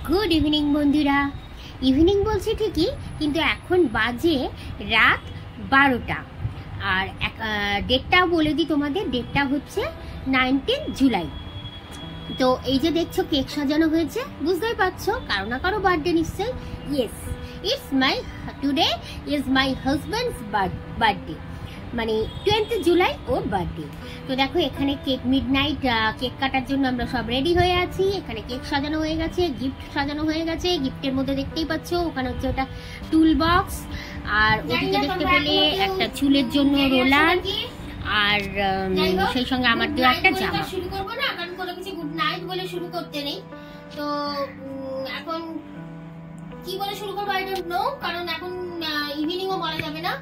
Good evening বন্ধুরা। Evening বলছি ঠিকই, কিন্তু এখন বাজে রাত 12টা। আর ডেটটা বলে দিই তোমাদের, ডেটটা হচ্ছে 19 জুলাই। তো এই যে দেখছো কেক সাজানো হয়েছে, বুঝতেই পারছো কারো না কারো বার্থডে নিশ্চয়ই। Yes, today is my husbands birthday, মানে 20 জুলাই ওর বার্থডে। তো দেখো এখানে কেক মিডনাইট কেক কাটার জন্য আমরা সব রেডি হয়ে আছি। এখানে কেক সাজানো হয়ে গেছে, গিফট সাজানো হয়ে গেছে। গিফটের মধ্যে দেখতেই পাচ্ছ ওখানে হচ্ছে ওটা টুল বক্স, আর ওদিকে দেখতে পেলে একটা চুলের জন্য রোলার, আর সেই সঙ্গে আমার দেওয়া একটা জামা। শুরু করবো না, কারণ কোনো কিছু গুড নাইট বলে শুরু করতে নেই। তো এখন কি বলে শুরু করবো আই ডোন্ট নো, কারণ এখন ইভিনিংও বলা যাবে না।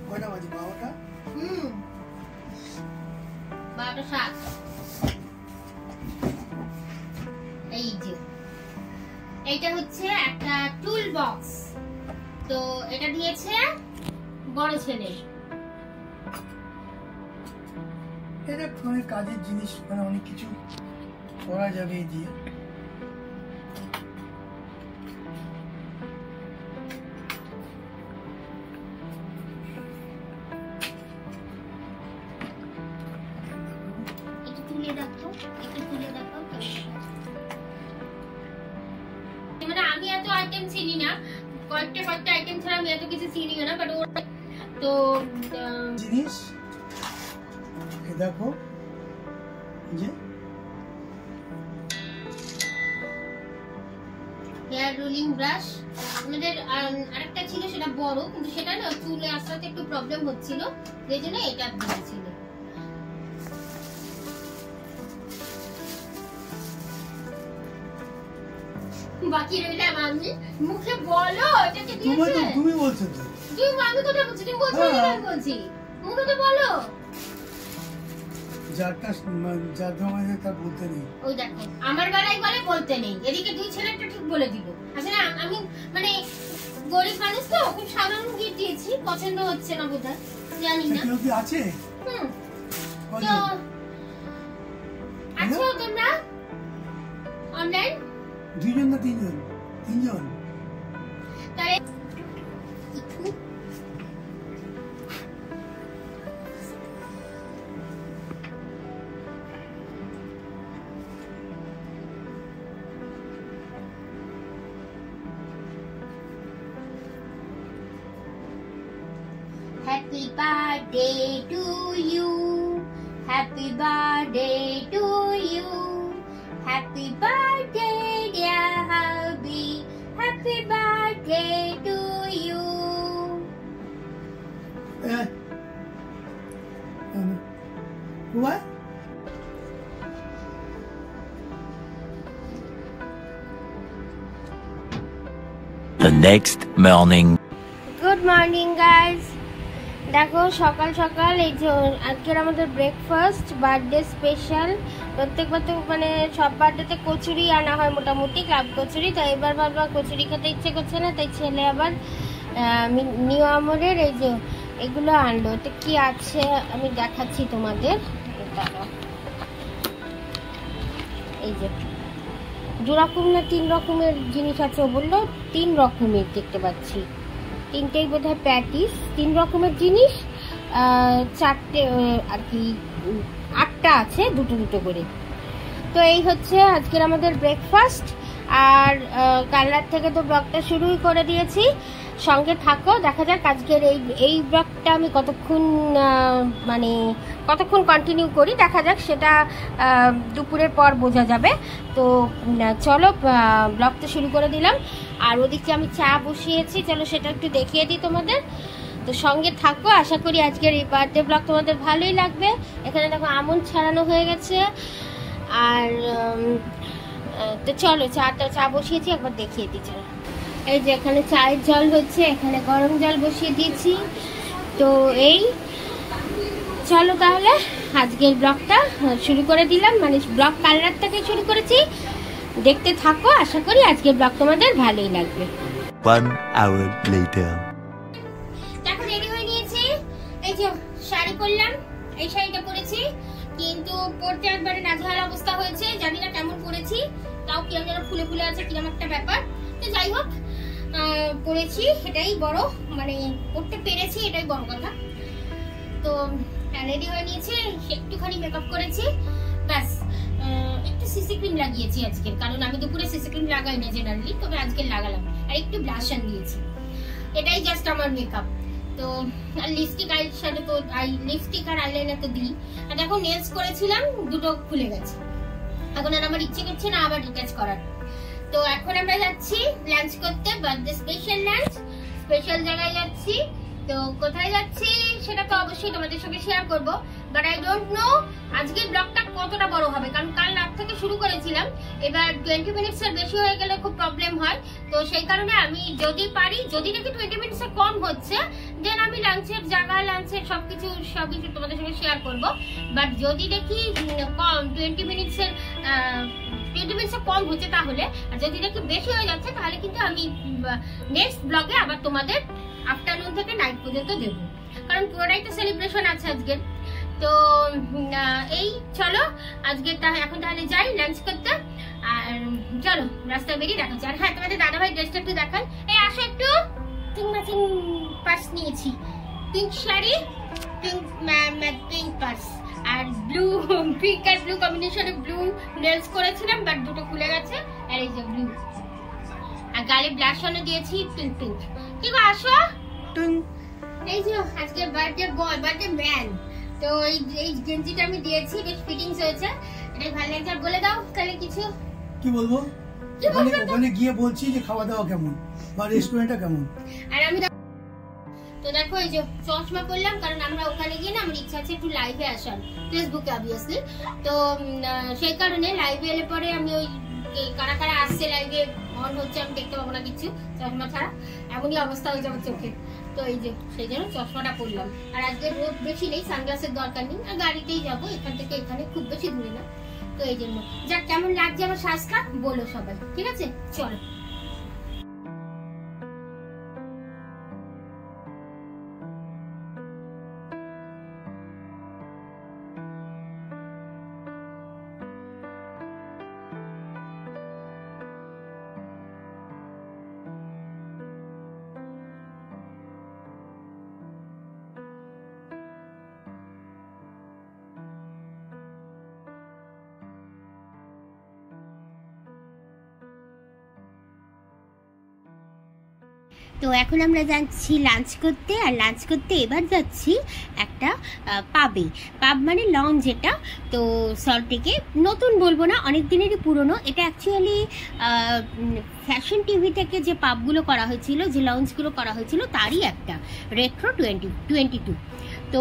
কয়টা বাজে? 12টা। 12:07। এই যে এইটা হচ্ছে একটা টুল বক্স, তো এটা দিয়েছে বড় ছেলে। এটা মানে কাজের জিনিস, মানে অনেক কিছু করা যাবে এই দিয়ে। মানে আমি এত আইটেম চিনি না, কয়েকটা আইটেম ছাড়া আমি এত কিছু চিনি না, বাট ওর তো জিনিস এই দেখো, যে হেয়ার রোলিং ব্রাশ। আমাদের আরেকটা ছিল, সেটা বড়, কিন্তু সেটা না চুলে আসাতে একটু প্রবলেম হচ্ছিল, সেই জন্য এটা দিয়েছিল। বাকি রইলাম আমি। মুখে বলো এটাকে দিয়েছে। তুমি বলছো তো। আমি কথা বলছি, তুমি বলছো না, আমি বলছি। মুখে তো বলো। যারটা যার জমাতে তা বলতে নেই। ওই দেখো আমার বেলায় বলে বলতে নেই, এদিকে দুই ছেলেটা ঠিক বলে দিল। আসলে আমি মানে গরিব মানুষ তো, খুব সাধারণ গিফট দিয়েছি, পছন্দ হচ্ছে না বোধহয়, জানি না। কেউ কি আছে? তো আছো তোমরা অনলাইন? দুইজন না তিনজন? তিনজন। তাহলে Happy birthday to you, happy birthday to you, happy birthday dear hubby, happy birthday to you. What? The next morning. Good morning guys. দেখো সকাল সকাল এই যে আজকের আমাদের ব্রেকফাস্ট, বার্থডে স্পেশাল। প্রত্যেকবার তো মানে সব বার্থডেতে কচুরি আনা হয়, মোটামুটি ক্লাব কচুরি। তো এবার ভাবলাম কচুরি খেতে ইচ্ছে করছে না, তাই ছেলে আবার নিউ আমরের এই যে এগুলো আনলো। তো কি আছে আমি দেখাচ্ছি তোমাদের। এই যে 2 রকম না 3 রকমের জিনিস আছে, ও বললো 3 রকমের দেখতে পাচ্ছি। 3টেই বোধহয় প্যাটিস, 3 রকমের জিনিস, 4টে আর কি 8টা আছে, দুটো করে। তো এই হচ্ছে আজকের আমাদের ব্রেকফাস্ট। আর কাল রাত থেকে তো ব্লগটা শুরুই করে দিয়েছি, সঙ্গে থাকো, দেখা যাক আজকের এই ব্লগটা আমি কতক্ষণ কন্টিনিউ করি, দেখা যাক, সেটা দুপুরের পর বোঝা যাবে। তো চলো ব্লগটা শুরু করে দিলাম। আর ওদিকে আমি চা বসিয়েছি, চলো সেটা একটু দেখিয়ে দিই তোমাদের। তো সঙ্গে থাকো, আশা করি আজকের এই বার্থডে ব্লগ তোমাদের ভালোই লাগবে। এখানে দেখো আমন্ড ছাড়ানো হয়ে গেছে। আর তো চলো চা বসিয়েছি, একবার দেখিয়ে দিই। চলো, এই যে এখানে চায়ের জল হচ্ছে, এখানে গরম জল বসিয়ে দিয়েছি। তো এই চলো তাহলে আজকের ব্লগটা শুরু করে দিলাম, মানে ব্লগ কাল রাত থেকে শুরু করেছি, দেখতে থাকো, আশা করি আজকের ব্লগ তোমাদের ভালোই লাগবে। 1 hour later. এখন রেডি হয়ে নিয়েছি, এই যে শাড়ি পরলাম, এই শাড়িটা পরেছি, কিন্তু পড়তে একবারে নাজেহাল অবস্থা হয়েছে, জানি না কেমন পড়েছি, তাও কিরম যেন ফুলে ফুলে আছে, কিরম একটা ব্যাপার। তো যাই হোক পড়েছি, এটাই বড়, মানে পড়তে পেরেছি এটাই বড় কথা। তো রেডি হয়ে নিয়েছি, একটুখানি মেকআপ করেছি, ব্যাস। একটু সিসি ক্রিম লাগিয়েছি আজকে, কারণ আমি দুপুরে সিসি ক্রিম লাগাই না জেনারেলি, তবে আজকে লাগালাম। আর একটু ব্লাশন দিয়েছি, এটাই জাস্ট আমার মেকআপ। তো লিপস্টিক আইশ্যাডো তো লিপস্টিক আর আইলাইনার তো দিই। আর দেখো নেলস করেছিলাম, দুটো খুলে গেছে, এখন আর আমার ইচ্ছে করছে না আবার ডিটাচ করার। তো এখন আমরা যাচ্ছি লাঞ্চ করতে, বার্থডে স্পেশাল লাঞ্চ, স্পেশাল জায়গায় যাচ্ছি। তো কোথায় যাচ্ছি সেটা তো অবশ্যই তোমাদের সঙ্গে শেয়ার করব, বাট আই ডোন্ট নো আজকের ব্লগটা কতটা বড় হবে, কারণ কাল রাত থেকে শুরু করেছিলাম, এবার 20 মিনিটস এর বেশি হয়ে গেলে খুব প্রবলেম হয়। তো সেই কারণে আমি যদি পারি, যদি নাকি 20 মিনিটস এর কম হচ্ছে, দেন আমি লাঞ্চের জায়গা, লাঞ্চের সবকিছু তোমাদের সঙ্গে শেয়ার করব। বাট যদি দেখি কম 20 মিনিটস এর কম হচ্ছে তাহলে, আর যদি দেখি বেশি হয়ে যাচ্ছে তাহলে কিন্তু আমি নেক্সট ব্লগে আবার তোমাদের আফটারনুন থেকে নাইট পর্যন্ত দেব, কারণ পুরোটাই তো সেলিব্রেশন আছে আজকের। তো এই চলো আজকে এখন তাহলে যাই লাঞ্চ করতে, আর চলো রাস্তায় বেরিয়ে দেখা হচ্ছে। আর হ্যাঁ, তোমাদের দাদাভাই ড্রেসটা একটু দেখাই, এই আসো একটু। পিঙ্ক ম্যাচিং পার্স নিয়েছি, পিঙ্ক শাড়ি, পিঙ্ক পার্স, আর ব্লু, পিঙ্ক আর ব্লু কম্বিনেশনে ব্লু নেলস করেছিলাম, বাট দুটো খুলে গেছে। আর এই যে ব্লু, আর গালে ব্লাশনও দিয়েছি পিঙ্ক পিঙ্ক। কি গো আসো। এই যে আজকে বার্থডে বয়, বার্থডে ম্যান। তো এই গেঞ্জিটা আমি দিয়েছি, বেশ ফিটিংস হয়েছে, এটাই ভালো লাগছে। বলে দাও তাহলে কিছু। কি বলবো, ওখানে গিয়ে বলছি যে খাওয়া দাওয়া কেমন বা রেস্টুরেন্টটা কেমন। আর আমি তো দেখো এই যে চশমা পরলাম, কারণ আমরা ওখানে গিয়ে না আমার ইচ্ছা আছে একটু লাইভে আসার, ফেসবুকে অবভিয়াসলি। তো সেই কারণে লাইভে এলে পরে আমি ওই কারা কারা আসছে লাইভে অন হচ্ছে আমি দেখতে পাবো না কিছু চশমা ছাড়া, এমনই অবস্থা হয়ে যাবে চোখে। তো এই যে সেই জন্য চশমাটা পরলাম। আর আজকে রোদ বেশি নেই, সানগ্লাসের দরকার নেই, আর গাড়িতেই যাবো এখান থেকে এখানে, খুব বেশি দূরে না। তো এই জন্য যা কেমন লাগছে আমার শ্বাসটা বলো সবাই, ঠিক আছে? চলো। তো এখন আমরা যাচ্ছি লাঞ্চ করতে, আর লাঞ্চ করতে এবার যাচ্ছি একটা পাবে। পাব মানে লঞ্চ, যেটা তো সল্টলেকে নতুন বলবো না, অনেক দিনেরই পুরনো। এটা অ্যাকচুয়ালি ফ্যাশন টিভি থেকে যে পাবগুলো করা হয়েছিল, যে লঞ্চগুলো করা হয়েছিল, তারই একটা রেট্রো 2022। তো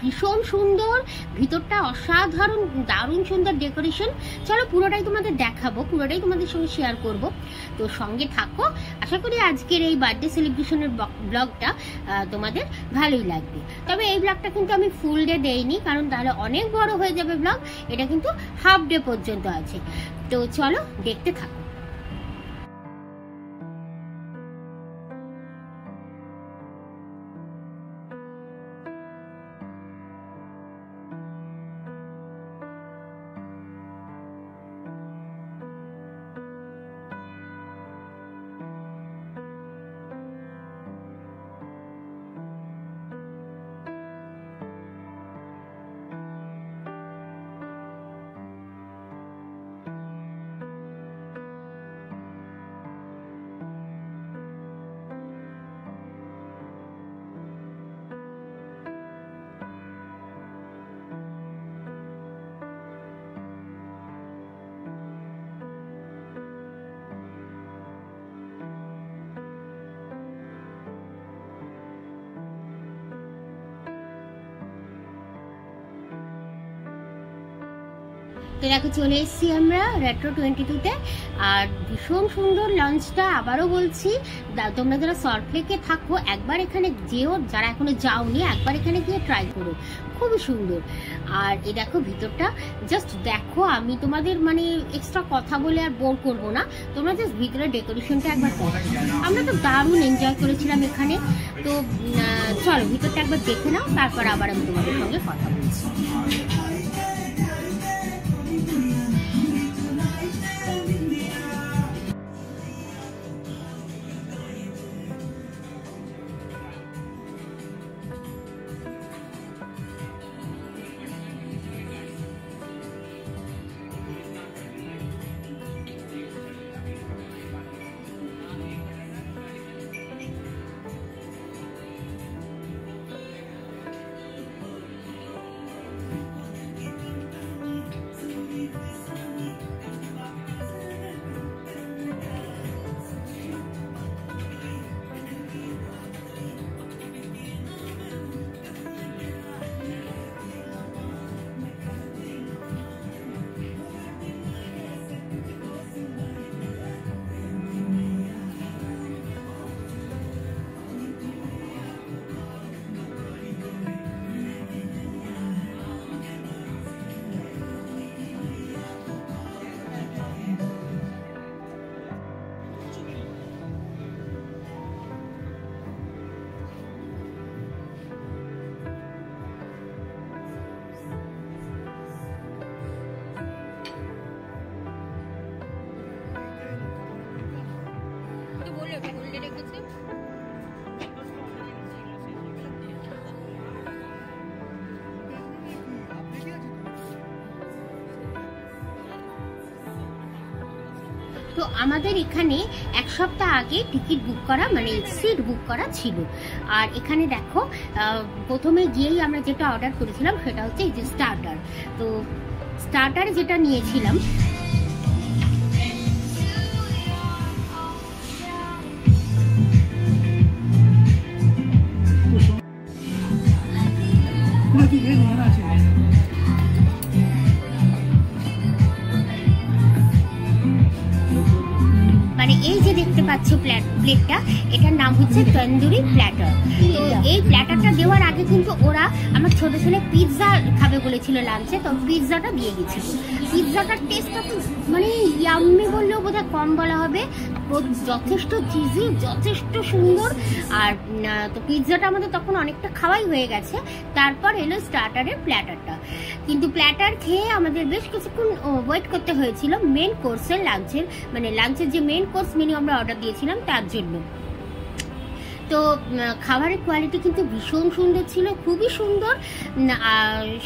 ভীষণ সুন্দর, ভিতরটা অসাধারণ, দারুণ সুন্দর ডেকোরেশন। চলো পুরোটাই তোমাদের দেখাবো, পুরোটাই তোমাদের সঙ্গে শেয়ার করব, তো সঙ্গে থাকো। আশা করি আজকের এই বার্থডে সেলিব্রেশনের ব্লগটা তোমাদের ভালোই লাগবে। তবে এই ব্লগটা কিন্তু আমি ফুল ডে দেইনি, কারণ তাহলে অনেক বড় হয়ে যাবে ব্লগ। এটা কিন্তু হাফ ডে পর্যন্ত আছে। তো চলো দেখতে থাকো। তো দেখো চলে এসেছি আমরা রেট্রো 22-তে, আর ভীষণ সুন্দর লঞ্চটা। আবারও বলছি, তোমরা যারা সল্টলেকে থাকো একবার এখানে যেও, যারা এখনো যাওনি একবার এখানে গিয়ে ট্রাই করো, খুবই সুন্দর। আর এই দেখো ভিতরটা, জাস্ট দেখো, আমি তোমাদের এক্সট্রা কথা বলে আর বোর করবো না, তোমরা জাস্ট ভিতরে ডেকোরেশনটা একবার দেখো। আমরা তো দারুণ এনজয় করেছিলাম এখানে। তো চলো ভিতরটা একবার দেখে নাও, তারপর আবার আমি তোমাদের সঙ্গে কথা বলছি। তো আমাদের এখানে এক সপ্তাহ আগে টিকিট বুক করা, মানে সিট বুক করা ছিল। আর এখানে দেখো প্রথমে গিয়েই আমরা যেটা অর্ডার করেছিলাম সেটা হচ্ছে এই যে স্টার্টার। তো স্টার্টার যেটা নিয়েছিলাম মানে এই যে দেখতে পাচ্ছ প্লেটটা, এটার নাম হচ্ছে তন্দুরি প্ল্যাটার। তো এই প্ল্যাটারটা দেওয়ার আগে কিন্তু ওরা আমার ছোট ছেলে পিৎজা খাবে বলেছিল লাঞ্চে, তো পিৎজাটা দিয়ে গেছিল। পিৎজাটার টেস্টটা তো মানে ইয়াম্মি বললেও বোধহয় কম বলা হবে, যথেষ্ট চিজি, যথেষ্ট সুন্দর। আর তো পিৎজাটা আমাদের তখন অনেকটা খাওয়াই হয়ে গেছে। তারপর এলো স্টার্টারের প্ল্যাটারটা, কিন্তু প্ল্যাটার খেয়ে আমাদের বেশ কিছুক্ষণ ওয়েট করতে হয়েছিল মেন কোর্সের লাঞ্চের, মানে লাঞ্চের যে মেন কোর্স মেনু আমরা অর্ডার দিয়েছিলাম তার জন্য। তো খাবারের কোয়ালিটি কিন্তু ভীষণ সুন্দর ছিল, খুবই সুন্দর।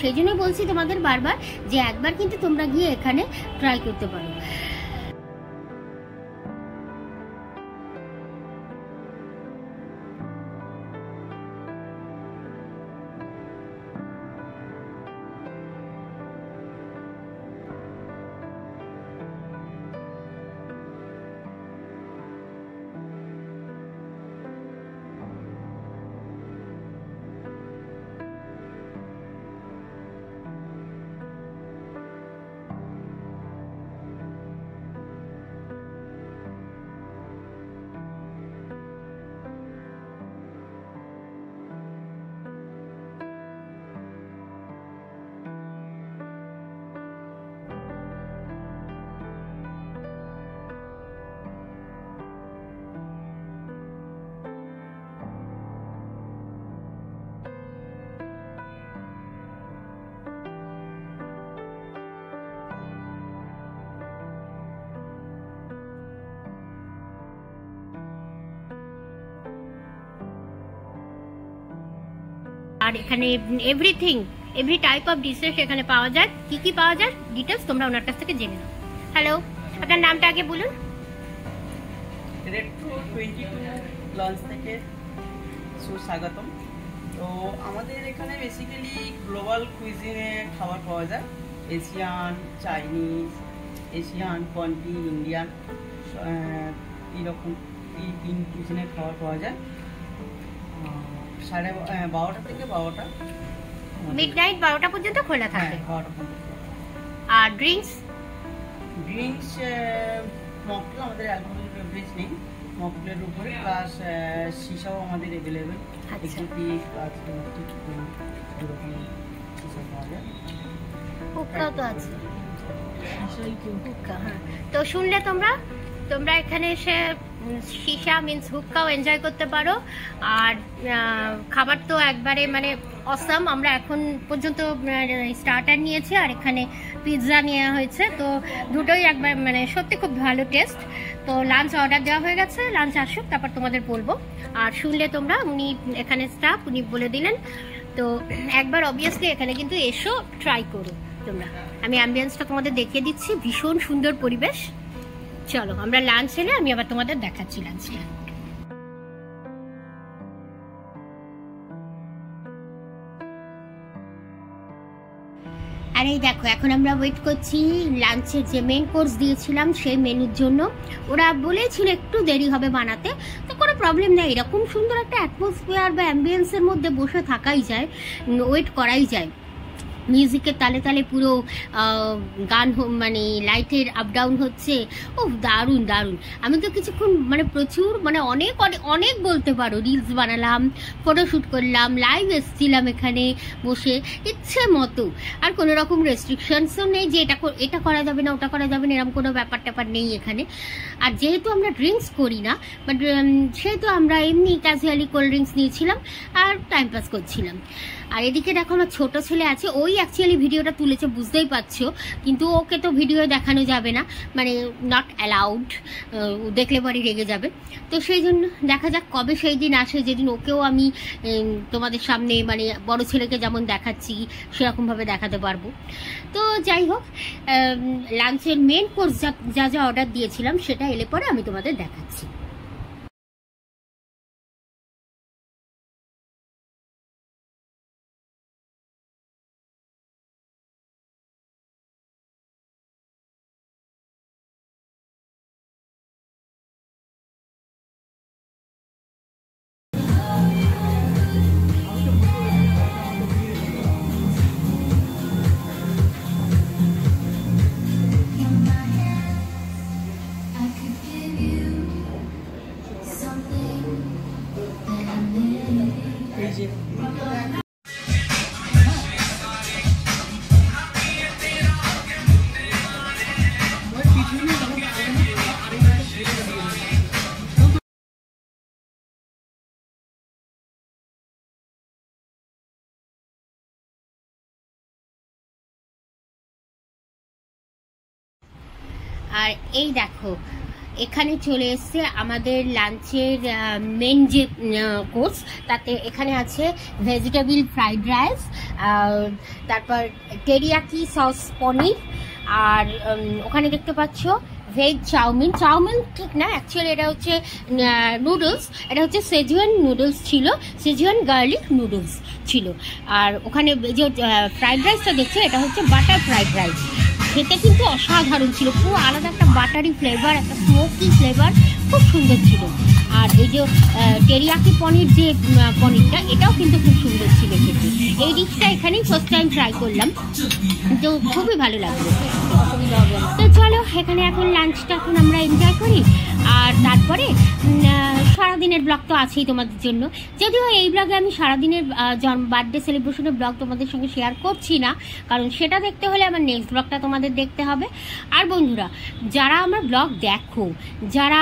সেই জন্যই বলছি তোমাদের বারবার যে একবার কিন্তু তোমরা গিয়ে এখানে ট্রাই করতে পারো। আর এখানে এভরি টাইপ অফ ডিশেস এখানে পাওয়া যায়। কি কি পাওয়া যায় ডিটেলস তোমরা ওনার কাছ থেকে জেনে নাও। হ্যালো, আপনার নামটা আগে বলুন। রেট্রো 22 লঞ্চ থেকে সুস্বাগতম। তো আমাদের এখানে বেসিক্যালি গ্লোবাল কুইজিনে খাবার পাওয়া যায়, এশিয়ান, চাইনিজ, এশিয়ান, কন্টি, ইন্ডিয়ান, এইরকম এই 3 কুইজিনের খাবার পাওয়া যায়। 12:30 থেকে 12টা, মিডনাইট 12টা পর্যন্ত খোলা থাকে। 12টা পর্যন্ত। আর ড্রিঙ্কস মকটেল, আমাদের অ্যালকোহলিক বেভারেজ নেই, মকটেলের উপরে প্লাস সিসাও আমাদের অ্যাভেলেবেল। এক্সিকিউটিভ প্লাস এরকম সিসা পাওয়া যায়। হুক্কাও তো আছে। হুক্কা, হ্যাঁ। তো শুনলে তোমরা এখানে এসে সিসা মিন্স হুক্কাও এনজয় করতে পারো। আর খাবার তো একবারে মানে অসাম। আমরা এখন পর্যন্ত স্টার্টার নিয়েছি আর এখানে পিৎজা নেওয়া হয়েছে, তো দুটোই একবার মানে সত্যি খুব ভালো টেস্ট। তো লাঞ্চ অর্ডার দেওয়া হয়ে গেছে, লাঞ্চ আসুক তারপর তোমাদের বলবো। আর শুনলে তোমরা, উনি এখানে স্টাফ, উনি বলে দিলেন। তো একবার অবভিয়াসলি এখানে কিন্তু এসো, ট্রাই করো তোমরা। আমি অ্যাম্বিয়েন্সটা তোমাদের দেখিয়ে দিচ্ছি, ভীষণ সুন্দর পরিবেশ। চলো আমরা লাঞ্চ এলে আমি আবার তোমাদের দেখাচ্ছি লাঞ্চটা। আর এই দেখো এখন আমরা ওয়েট করছি লাঞ্চের যে মেন কোর্স দিয়েছিলাম সেই মেনুর জন্য। ওরা বলেছিল একটু দেরি হবে বানাতে, তো কোনো প্রবলেম নেই। এরকম সুন্দর একটা অ্যাটমসফিয়ার বা অ্যাম্বিয়েন্সের মধ্যে বসে থাকাই যায়, ওয়েট করাই যায়। মিউজিকের তালে তালে পুরো গান মানে লাইটের আপ ডাউন হচ্ছে। ও দারুণ দারুণ। আমি তো কিছুক্ষণ মানে প্রচুর মানে অনেক অনেক অনেক বলতে পারো রিলস বানালাম, ফটোশ্যুট করলাম, লাইভ এসেছিলাম এখানে বসে ইচ্ছে মতো। আর কোনো রকম রেস্ট্রিকশনসও নেই যে এটা করা যাবে না, ওটা করা যাবে না, এরকম কোনো ব্যাপার ট্যাপার নেই এখানে। আর যেহেতু আমরা ড্রিঙ্কস করি না, বাট সেহেতু আমরা এমনি ক্যাজুয়ালি কোল্ড ড্রিঙ্কস নিয়েছিলাম আর টাইম পাস করছিলাম। আর এদিকে দেখো আমার ছোট ছেলে আছে, ওই অ্যাকচুয়ালি ভিডিওটা তুলেছে, বুঝতেই পারছো, কিন্তু ওকে তো ভিডিও দেখানো যাবে না, মানে নট অ্যালাউড, দেখলে পরে রেগে যাবে। তো সেই জন্য দেখা যাক কবে সেই দিন আসে যেদিন ওকেও আমি তোমাদের সামনে মানে বড় ছেলেকে যেমন দেখাচ্ছি সেরকমভাবে দেখাতে পারবো। তো যাই হোক, লাঞ্চের মেন কোর্স যা যা অর্ডার দিয়েছিলাম সেটা এলে পরে আমি তোমাদের দেখাচ্ছি। এই যে আর এই দেখো এখানে চলে এসছে আমাদের লাঞ্চের মেন যে কোর্স, তাতে এখানে আছে ভেজিটেবল ফ্রাইড রাইস, তারপর টেরিয়াকি সস পনির, আর ওখানে দেখতে পাচ্ছ ভেজ চাউমিন। চাউমিন ঠিক না, অ্যাকচুয়ালি এটা হচ্ছে নুডলস, এটা হচ্ছে সেজুয়ান নুডলস ছিল, সেজুয়ান গার্লিক নুডলস ছিল। আর ওখানে যে ফ্রাইড রাইসটা দেখছে এটা হচ্ছে বাটার ফ্রাইড রাইস, খেতে কিন্তু অসাধারণ ছিল, পুরো আলাদা একটা বাটারি ফ্লেভার, একটা স্মোকি ফ্লেভার, খুব সুন্দর ছিল। আর এই যে টেরিয়াকি পনির যে পনিরটা, এটাও কিন্তু খুব সুন্দর ছিল খেতে। এই ডিশটা এখানেই ফার্স্ট টাইম ট্রাই করলাম, তো খুবই ভালো লাগলো। তো চলো এখানে এখন লাঞ্চটা এখন আমরা এনজয় করি, আর তারপরে সারাদিনের ব্লগ তো আছেই তোমাদের জন্য। যদিও এই ব্লগে আমি সারাদিনের বার্থডে সেলিব্রেশনের ব্লগ তোমাদের সঙ্গে শেয়ার করছি না, কারণ সেটা দেখতে হলে আমার নেক্সট ব্লগটা তোমাদের দেখতে হবে। আর বন্ধুরা, যারা আমার ব্লগ দেখো, যারা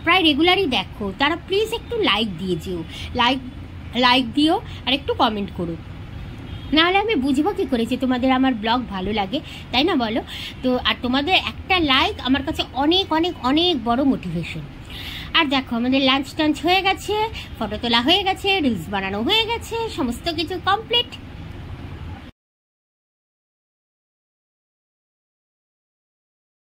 প্রায় রেগুলারই দেখো, তারা প্লিজ একটু লাইক দিয়ে যেও, লাইক দিও আর একটু কমেন্ট করো, নাহলে আমি বুঝবো কি করেছি তোমাদের আমার ব্লগ ভালো লাগে, তাই না বলো? তো আর তোমাদের একটা লাইক আমার কাছে অনেক অনেক অনেক বড় মোটিভেশন। আর দেখো আমাদের লাঞ্চ টাঞ্চ হয়ে গেছে, ফটো তোলা হয়ে গেছে, রিলস বানানো হয়ে গেছে, সমস্ত কিছু কমপ্লিট।